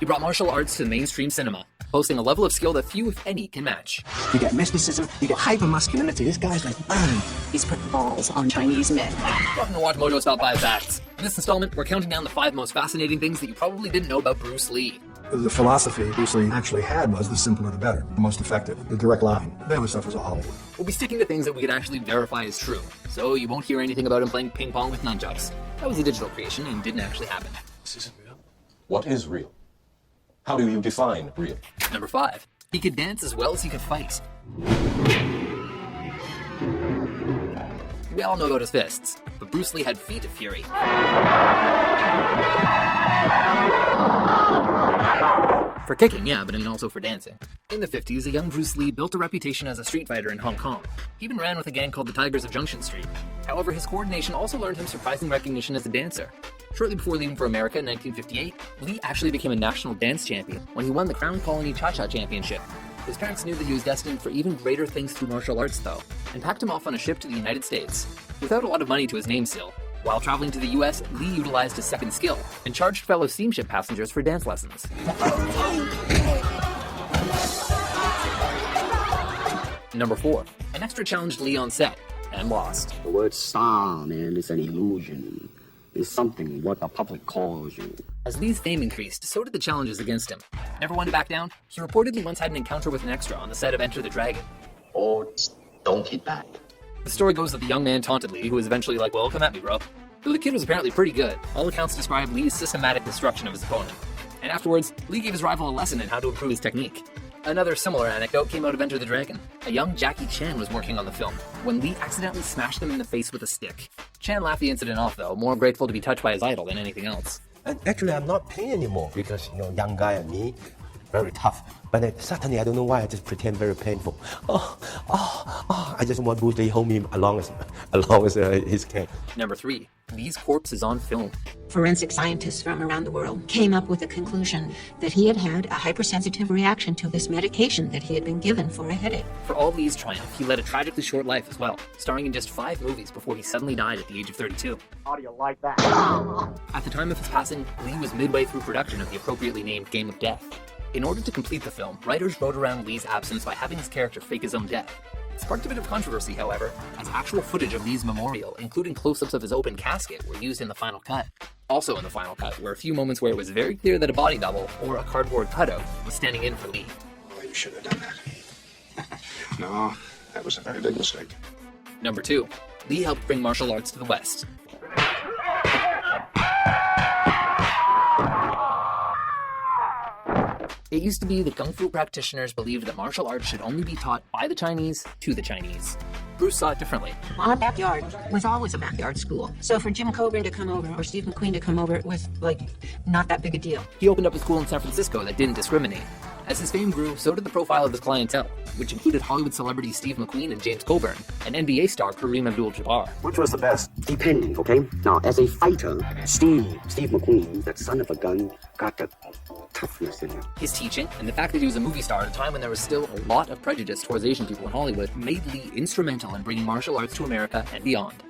he brought martial arts to mainstream cinema, boasting a level of skill that few, if any, can match. You get mysticism, you get hyper-masculinity. This guy's like, man. He's put balls on Chinese men. Welcome to Watch Mojo's Top 5 Facts. In this installment, we're counting down the 5 most fascinating things that you probably didn't know about Bruce Lee. The philosophy Bruce Lee actually had was the simpler the better, the most effective, the direct line. The other stuff was all Hollywood. We'll be sticking to things that we can actually verify as true, so you won't hear anything about him playing ping pong with nunchucks. That was a digital creation and didn't actually happen. This isn't real. What is real? How do you define real? Number 5. He could dance as well as he could fight. We all know about his fists, but Bruce Lee had feet of fury. For kicking, yeah, but I mean also for dancing. In the 50s, a young Bruce Lee built a reputation as a street fighter in Hong Kong. He even ran with a gang called the Tigers of Junction Street. However, his coordination also earned him surprising recognition as a dancer. Shortly before leaving for America in 1958, Lee actually became a national dance champion when he won the Crown Colony Cha-Cha Championship. His parents knew that he was destined for even greater things through martial arts, though, and packed him off on a ship to the United States. Without a lot of money to his name still, while traveling to the US, Lee utilized his second skill and charged fellow steamship passengers for dance lessons. Number 4. An extra challenged Lee on set and lost. The word star, man, is an illusion. It's something what the public calls you. As Lee's fame increased, so did the challenges against him. Never one to back down, he reportedly once had an encounter with an extra on the set of Enter the Dragon. Oh, don't hit back. The story goes that the young man taunted Lee, who was eventually like, well, come at me, bro. Though the kid was apparently pretty good, all accounts describe Lee's systematic destruction of his opponent. And afterwards, Lee gave his rival a lesson in how to improve his technique. Another similar anecdote came out of Enter the Dragon. A young Jackie Chan was working on the film when Lee accidentally smashed him in the face with a stick. Chan laughed the incident off, though, more grateful to be touched by his idol than anything else. And actually, I'm not paying anymore because, young guy and me, very tough. But suddenly, I don't know why, I just pretend very painful. I just want Bruce Lee hold me along as his can. Number 3. Lee's corpse is on film. Forensic scientists from around the world came up with the conclusion that he had had a hypersensitive reaction to this medication that he had been given for a headache. For all Lee's triumph, he led a tragically short life as well, starring in just 5 movies before he suddenly died at the age of 32. How do you like that? At the time of his passing, Lee was midway through production of the appropriately named Game of Death. In order to complete the film, writers wrote around Lee's absence by having his character fake his own death. It sparked a bit of controversy, however, as actual footage of Lee's memorial, including close-ups of his open casket, were used in the final cut. Also in the final cut were a few moments where it was very clear that a body double, or a cardboard cutout, was standing in for Lee. Well, you should have done that. No, that was a very big mistake. Number 2. Lee helped bring martial arts to the West. It used to be that Kung Fu practitioners believed that martial arts should only be taught by the Chinese to the Chinese. Bruce saw it differently. Our backyard was always a backyard school. So for Jim Coburn to come over or Steve McQueen to come over, it was, not that big a deal. He opened up a school in San Francisco that didn't discriminate. As his fame grew, so did the profile of his clientele, which included Hollywood celebrities Steve McQueen and James Coburn, and NBA star Kareem Abdul-Jabbar. Which was the best? Depending, okay? Now, as a fighter, Steve McQueen, that son of a gun, got the toughness in him. His teaching, and the fact that he was a movie star at a time when there was still a lot of prejudice towards Asian people in Hollywood, made Lee instrumental in bringing martial arts to America and beyond.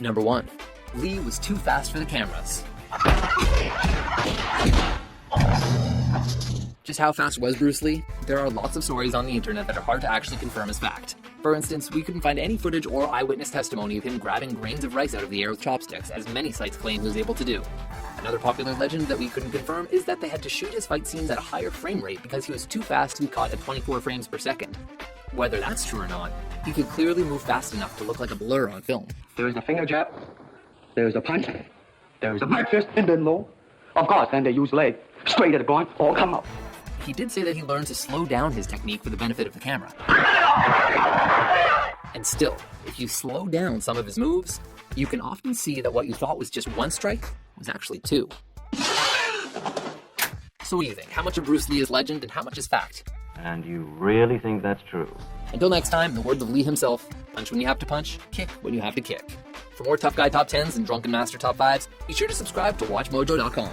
Number 1. Lee was too fast for the cameras. Just how fast was Bruce Lee? There are lots of stories on the internet that are hard to actually confirm as fact. For instance, we couldn't find any footage or eyewitness testimony of him grabbing grains of rice out of the air with chopsticks, as many sites claim he was able to do. Another popular legend that we couldn't confirm is that they had to shoot his fight scenes at a higher frame rate because he was too fast to be caught at 24 frames per second. Whether that's true or not, he could clearly move fast enough to look like a blur on film. There is a finger jab, there is a punch, there is a right fist, and then low. Of course, then they use leg, straight at the groin, all come up. He did say that he learned to slow down his technique for the benefit of the camera. And still, if you slow down some of his moves, you can often see that what you thought was just 1 strike was actually 2. So what do you think? How much of Bruce Lee is legend and how much is fact? And you really think that's true? Until next time, in the words of Lee himself, punch when you have to punch, kick when you have to kick. For more Tough Guy Top 10s and Drunken Master Top 5s, be sure to subscribe to WatchMojo.com.